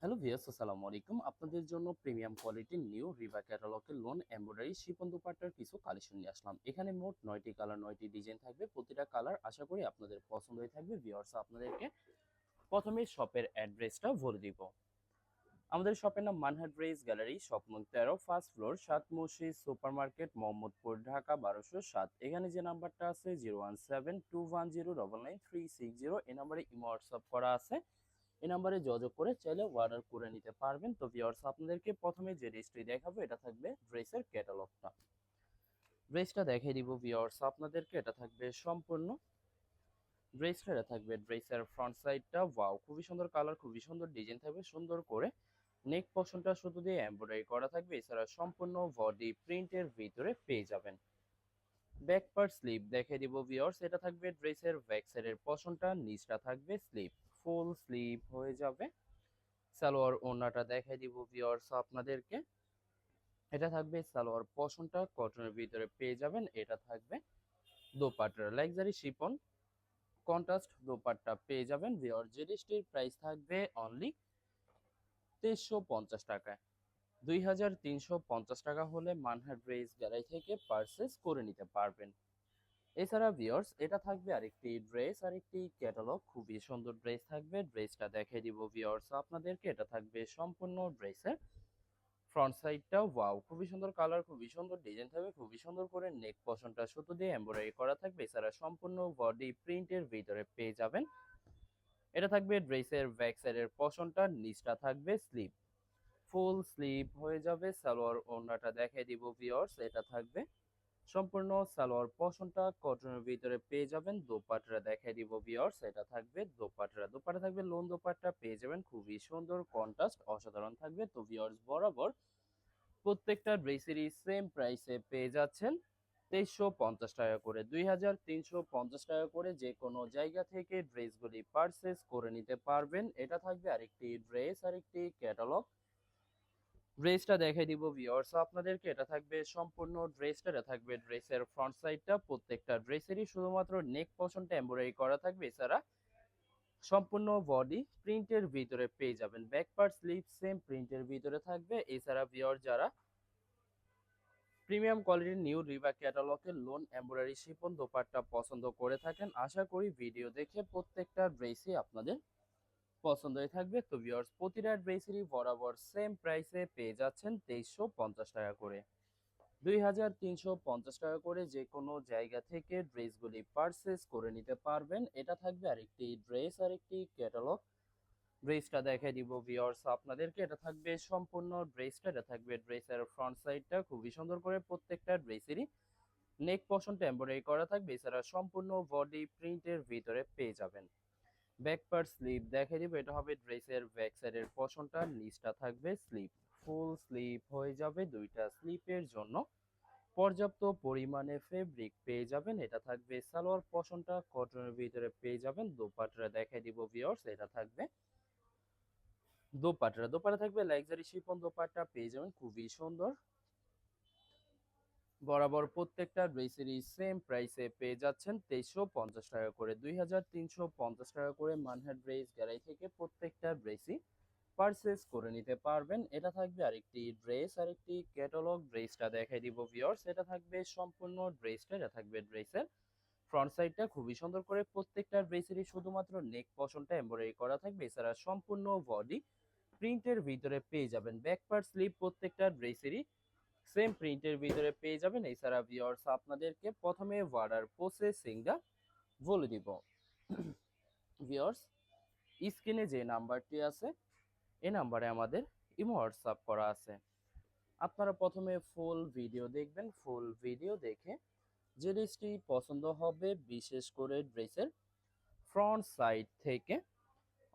Hello viewers, আসসালামু আলাইকুম। আপনাদের জন্য প্রিমিয়াম কোয়ালিটির নিউ রিবা ক্যাটালগের লোন এমব্রয়ডারি শিফন দুপাট্টার কিছু কালেকশন নিয়ে আসলাম। এখানে মোট 9টি কালার 9টি ডিজাইন থাকবে। প্রতিটা কালার আশা করি আপনাদের পছন্দ হয়ে থাকবে। ভিউয়ার্স, আপনাদেরকে প্রথমে শপের অ্যাড্রেসটা বলে দিব। আমাদের শপের নাম মানহাট ড্রেস গ্যালারি, শপ নং 13, ফার্স্ট ফ্লোর, সাত মসজিদ সুপার মার্কেট, মোহাম্মদপুর, ঢাকা 1207। এখানে যে নাম্বারটা আছে 01721099360, এই নাম্বারে ইমো হোয়াটসঅ্যাপ করা আছে। এই নাম্বারে যোগাযোগ করে চাইলে অর্ডার করে নিতে পারবেন। তো ভিউয়ার্স, আপনাদেরকে প্রথমে যে ড্রেসটি দেখাবো এটা থাকবে ড্রেসের ক্যাটালগটা। ড্রেসটা দেখিয়ে দিব ভিউয়ার্স আপনাদেরকে। এটা থাকবে সম্পূর্ণ ড্রেসটা, এটা থাকবে ড্রেসের ফ্রন্ট সাইডটা। ওয়াও, খুবই সুন্দর কালার, খুবই সুন্দর ডিজাইন থাকবে। সুন্দর করে নেক পোর্শনটা শুধু দিয়ে এমব্রয়ডারি করা থাকবে। এছাড়া সম্পূর্ণ বডি প্রিন্টের ভিতরে পেয়ে যাবেন। ব্যাক পার্ট স্লিপ দেখিয়ে দিব ভিউয়ার্স। এটা থাকবে ড্রেসের ব্যাক সাইডের পোর্শনটা, নিচটা থাকবে স্লিপ, ফুল স্লিপ হয়ে যাবে। সালোয়ার ওড়নাটা দেখাই দিব ভিউয়ার্স আপনাদেরকে। এটা থাকবে সালোয়ার পোর্শনটা, কটনের ভিতরে পেয়ে যাবেন। এটা থাকবে dupatta, luxury chiffon contrast dupatta পেয়ে যাবেন ভিউয়ার্স। জিএসটির প্রাইস থাকবে অনলি 2350 টাকায়। 2350 টাকা হলে মানহাট ড্রেস গ্যালারি থেকে পারচেস করে নিতে পারবেন। এছাড়া ভিউয়ার্স, এটা থাকবে আরেকটি ড্রেস, আরেকটি ক্যাটালগ। খুবই সুন্দর ড্রেস থাকবে। ড্রেসটা দেখিয়ে দিব ভিউয়ার্স আপনাদেরকে। এটা থাকবে সম্পূর্ণ ড্রেসের ফ্রন্ট সাইডটাও। ওয়াও, খুবই সুন্দর কালার, খুবই সুন্দর ডিজাইন থাকবে। খুবই সুন্দর করে নেক পোর্শনটা সুতো দিয়ে এমব্রয়ডারি করা থাকবে। এছাড়া সম্পূর্ণ বডি প্রিন্টের ভিতরে পেয়ে যাবেন। এটা থাকবে ড্রেসের ব্যাক সাইডের পোর্শনটা, নিচটা থাকবে স্লিপ, ফুল স্লিপ হয়ে যাবে। সালোয়ার ওড়নাটা দেখিয়ে দিব ভিউয়ার্স। এটা থাকবে সম্পূর্ণ সালোয়ার পোর্শনটা, কটনের ভিতরে পেয়ে যাবেন। দোপাট্টা দেখিয়ে দিব ভিউয়ার্স। এটা থাকবে দোপাট্টা থাকবে লোন দোপাট্টা পেয়ে যাবেন। খুবই সুন্দর কন্ট্রাস্ট, অসাধারণ থাকবে। তো ভিউয়ার্স, বরাবর প্রত্যেকটা ড্রেসেরই সেম প্রাইসে পেয়ে যাচ্ছেন 2350 টাকা করে। 2350 টাকা করে যে কোনো জায়গা থেকে ড্রেসগুলি পারচেস করে নিতে পারবেন। এটা থাকবে আরেকটি ড্রেস, আরেকটি ক্যাটালগ। ড্রেসটা দেখাই দিব ভিউয়ার্স আপনাদেরকে। এটা থাকবে সম্পূর্ণ ড্রেসটা, এটা থাকবে ড্রেসের ফ্রন্ট সাইডটা। প্রত্যেকটা ড্রেসেরই শুধুমাত্র নেক পোর্শনটা এমব্রয়ডারি করা থাকবে। এছাড়া সম্পূর্ণ বডি প্রিন্টের ভিতরে পেয়ে যাবেন। ব্যাক পার্ট স্লিভ সেম প্রিন্টের ভিতরে থাকবে। এছাড়া ভিউয়ার, যারা প্রিমিয়াম কোয়ালিটির নিউ রিবা ক্যাটালগের লোন এমব্রয়ডারি শিফন দোপাট্টা পছন্দ করে থাকেন, আশা করি ভিডিও দেখে প্রত্যেকটা ড্রেসই আপনাদের পছন্দ হয়ে থাকবে। তো ভিউয়ার্স, প্রতিটা ড্রেসেরই বরাবর সেম প্রাইসে পেয়ে যাচ্ছেন 2350 টাকা করে। 2350 টাকা করে যে কোনো জায়গা থেকে ড্রেসগুলি পারচেস করে নিতে পারবেন। এটা থাকবে আরেকটি ড্রেস, আরেকটি ক্যাটালগ। ড্রেসটা দেখাই দিব ভিউয়ার্স আপনাদেরকে। এটা থাকবে সম্পূর্ণ ড্রেসটা, এটা থাকবে ড্রেসের ফ্রন্ট সাইডটা। খুবই সুন্দর করে প্রত্যেকটা ড্রেসেরই নেক পোর্শনটা এমব্রয়ডারি করা থাকবে। এছাড়া সম্পূর্ণ বডি প্রিন্টের ভিতরে পেয়ে যাবেন। ব্যাক পার্ট স্লিপ দেখাই দিব। এটা হবে ড্রেসের ব্যাক সাইডের পোর্শনটা, নিচটা থাকবে স্লিপ, ফুল স্লিপ হয়ে যাবে। দুইটা স্লিপের জন্য পর্যাপ্ত পরিমাণে ফেব্রিক পেয়ে যাবেন। এটা থাকবে সালোয়ার পোর্শনটা, কটনের ভিতরে পেয়ে যাবেন। দোপাট্টা দেখাই দিব ভিউয়ার্স। এটা থাকবে দোপাট্টা থাকবে লাক্সারি শিফন দোপাট্টা পেয়ে যাবেন। খুবই সুন্দর। বরাবর প্রত্যেকটা ড্রেসেরই সেম প্রাইসে পেয়ে যাচ্ছেন 2350 টাকা করে। 2350 টাকা করে মানহাট ড্রেস গ্যালারি থেকে প্রত্যেকটা ড্রেসই পারচেস করে নিতে পারবেন। এটা থাকবে আরেকটি ড্রেস, আরেকটি ক্যাটালগ। ড্রেসটা দেখাই দিব ভিউয়ার্স। এটা থাকবে সম্পূর্ণ ড্রেসটা, এটা থাকবে ড্রেসের ফ্রন্ট সাইডটা। খুবই সুন্দর করে প্রত্যেকটা ড্রেসেরই শুধুমাত্র নেক পোর্শনটা এমব্রয়ডারি করা থাকবে। এছাড়া সম্পূর্ণ বডি প্রিন্টের ভিতরে পেয়ে যাবেন। ব্যাক পার্ট স্লিপ প্রত্যেকটা ড্রেসেরই সেম প্রিন্টের ভিতরে পেয়ে যাবেন। এছাড়া ভিউয়ার্স, আপনাদেরকে প্রথমে অর্ডার প্রসেসিংটা বলে দিব। ভিউয়ার্স, স্ক্রিনে যে নাম্বারটি আছে এই নাম্বারে আমাদের ইমো হোয়াটসঅ্যাপ করা আছে। আপনারা প্রথমে ফুল ভিডিও দেখবেন। ফুল ভিডিও দেখে যে ড্রেসটি পছন্দ হবে, বিশেষ করে ড্রেসের ফ্রন্ট সাইড থেকে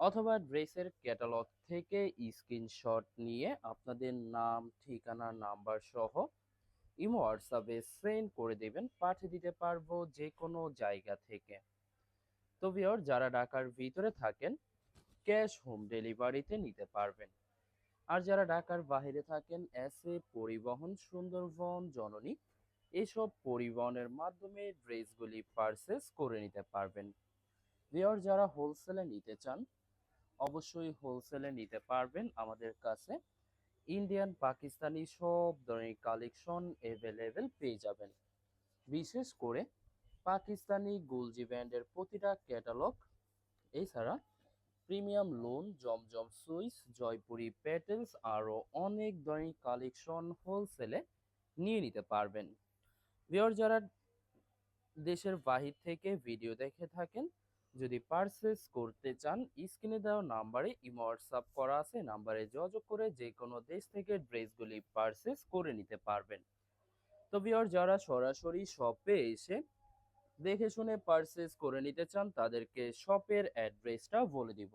অথবা ড্রেসের ক্যাটালগ থেকে স্ক্রিনশট নিয়ে আপনাদের নাম, ঠিকানা, নাম্বার সহ ইমো হোয়াটসঅ্যাপে সেন্ড করে দেবেন। পাঠিয়ে দিতে পারবো যে কোনো জায়গা থেকে। তো ভিউয়ার, যারা ঢাকার ভিতরে থাকেন ক্যাশ হোম ডেলিভারিতে নিতে পারবেন। আর যারা ঢাকার বাইরে থাকেন এসএ পরিবহন, সুন্দরবন, জননী এসব পরিবহনের মাধ্যমে ড্রেসগুলি পারচেস করে নিতে পারবেন। ভিউয়ার, যারা হোলসেলে নিতে চান অবশ্যই হোলসেলে নিতে পারবেন আমাদের কাছে। ইন্ডিয়ান পাকিস্তানি সব ধরনের কালেকশন অ্যাভেলেবেল পেয়ে যাবেন। বিশেষ করে পাকিস্তানি গুলজি ব্র্যান্ডের প্রতিটা ক্যাটালগ, এছাড়া প্রিমিয়াম লোন, জমজম সুইস, জয়পুরি প্যাটেলস আরও অনেক ধরনের কালেকশন হোলসেলে নিয়ে নিতে পারবেন। ভিউয়ার যারা দেশের বাহির থেকে ভিডিও দেখে থাকেন, যদি পারচেস করতে চান স্ক্রিনে দেওয়া নাম্বারে ইমো হোয়াটসঅ্যাপ করা আছে, নাম্বারে যোগাযোগ করে যে কোনো দেশ থেকে ড্রেসগুলি পারচেস করে নিতে পারবেন। তো ভিউয়ার যারা সরাসরি শপে এসে দেখে শুনে পারচেস করে নিতে চান তাদেরকে শপের অ্যাড্রেসটা বলে দিব।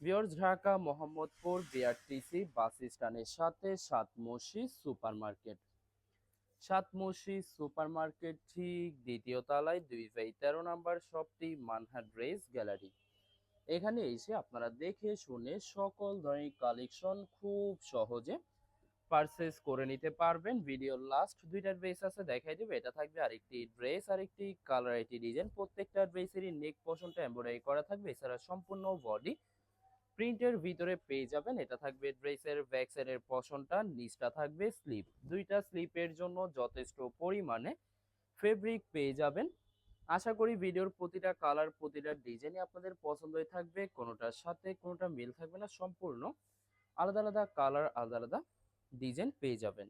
ভিউয়ার্স ঢাকা মোহাম্মদপুর বিআরটিসি বাস স্ট্যান্ডের সাথে সাত মসজিদ সুপার মার্কেট। সাত মসজিদ সুপার মার্কেট ঠিক দ্বিতীয় তলায় 2/13 নাম্বার শপটি মানহা ড্রেস গ্যালারি। এখানে এসে আপনারা দেখে শুনে সকল ধরনের কালেকশন খুব সহজে পারচেস করে নিতে পারবেন। ভিডিওর লাস্ট দুইটা ড্রেস আছে দেখাই দেবে, এটা থাকবে আরেকটি ড্রেস, আরেকটি কালার, একটি ডিজাইন। প্রত্যেকটা ড্রেসেরই নেক পোর্শনটা এমব্রয়ডারি করা থাকবে, এছাড়া সম্পূর্ণ বডি প্রিন্টের ভিতরে পেয়ে যাবেন। এটা থাকবে ড্রেসের ব্যাক সাইডের পোর্শনটা, নিচটা থাকবে স্লিপ। দুইটা স্লিপের জন্য যথেষ্ট পরিমাণে ফেব্রিক পেয়ে যাবেন। আশা করি ভিডিওর প্রতিটা কালার, প্রতিটা ডিজাইনই আপনাদের পছন্দই থাকবে, কোনোটার সাথে কোনোটা মিল থাকবে না, সম্পূর্ণ আলাদা আলাদা কালার, আলাদা আলাদা ডিজাইন পেয়ে যাবেন।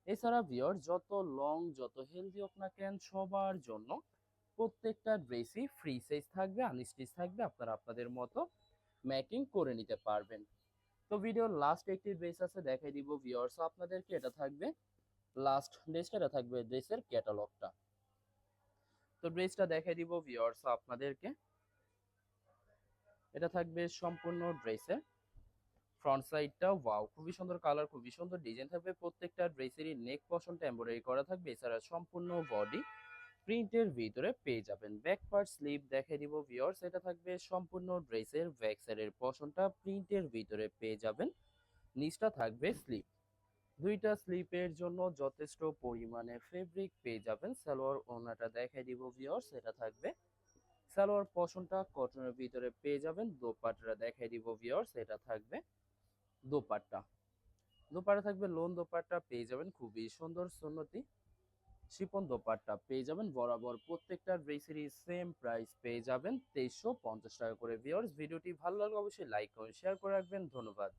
এছাড়া ভিউয়ার যত লং যত হেলদি হোক না কেন, সবার জন্য প্রত্যেকটা ড্রেসই ফ্রি সাইজ থাকবে, আনস্টিচ থাকবে, আপনারা আপনাদের মতো ম্যাকিং করে নিতে পারবেন। তো ভিডিওর লাস্ট একটি ড্রেস আছে দেখাই দিব ভিউয়ার্স আপনাদেরকে, এটা থাকবে লাস্ট ড্রেসটা, এটা থাকবে ড্রেসের ক্যাটালগটা। তো ড্রেসটা দেখাই দিব ভিউয়ার্স আপনাদেরকে, এটা থাকবে সম্পূর্ণ ড্রেসের ফ্রন্ট সাইডটা। ওয়াও, খুবই সুন্দর কালার, খুবই সুন্দর ডিজাইন থাকবে। প্রত্যেকটা ড্রেসেরই নেক পোর্শনটা এমব্রয়ডারি করা থাকবে, এছাড়া সম্পূর্ণ বডি প্রিন্টের ভিতরে পেয়ে যাবেন। ব্যাক পার্ট স্লিভ দেখাই দিব ভিউয়ার্স, এটা থাকবে সম্পূর্ণ ড্রেসের ব্যাক সাইডের পোর্শনটা প্রিন্টের ভিতরে পেয়ে যাবেন। নিচটা থাকবে স্লিভ। দুইটা স্লিপের জন্য যথেষ্ট পরিমাণে ফেব্রিক পেয়ে যাবেন। সালোয়ার ওড়নাটা দেখাই দিব ভিউয়ার্স, এটা থাকবে সালোয়ার পোর্শনটা কটনের ভিতরে পেয়ে যাবেন। দোপাট্টাটা দেখাই দিব ভিউয়ার্স, এটা থাকবে দোপাট্টা। দোপাট্টা থাকবে লোন দোপাট্টা পেয়ে যাবেন, খুবই সুন্দর সুন্নতি শিপন দোপাট্টা পেয়ে যাবেন। বরাবর প্রত্যেকটা ড্রেসেরই সেম প্রাইস পেয়ে যাবেন 2350 টাকা করে। ভিউয়ার্স ভিডিওটি ভালো লাগলে অবশ্যই লাইক কমেন্ট শেয়ার করে রাখবেন। ধন্যবাদ।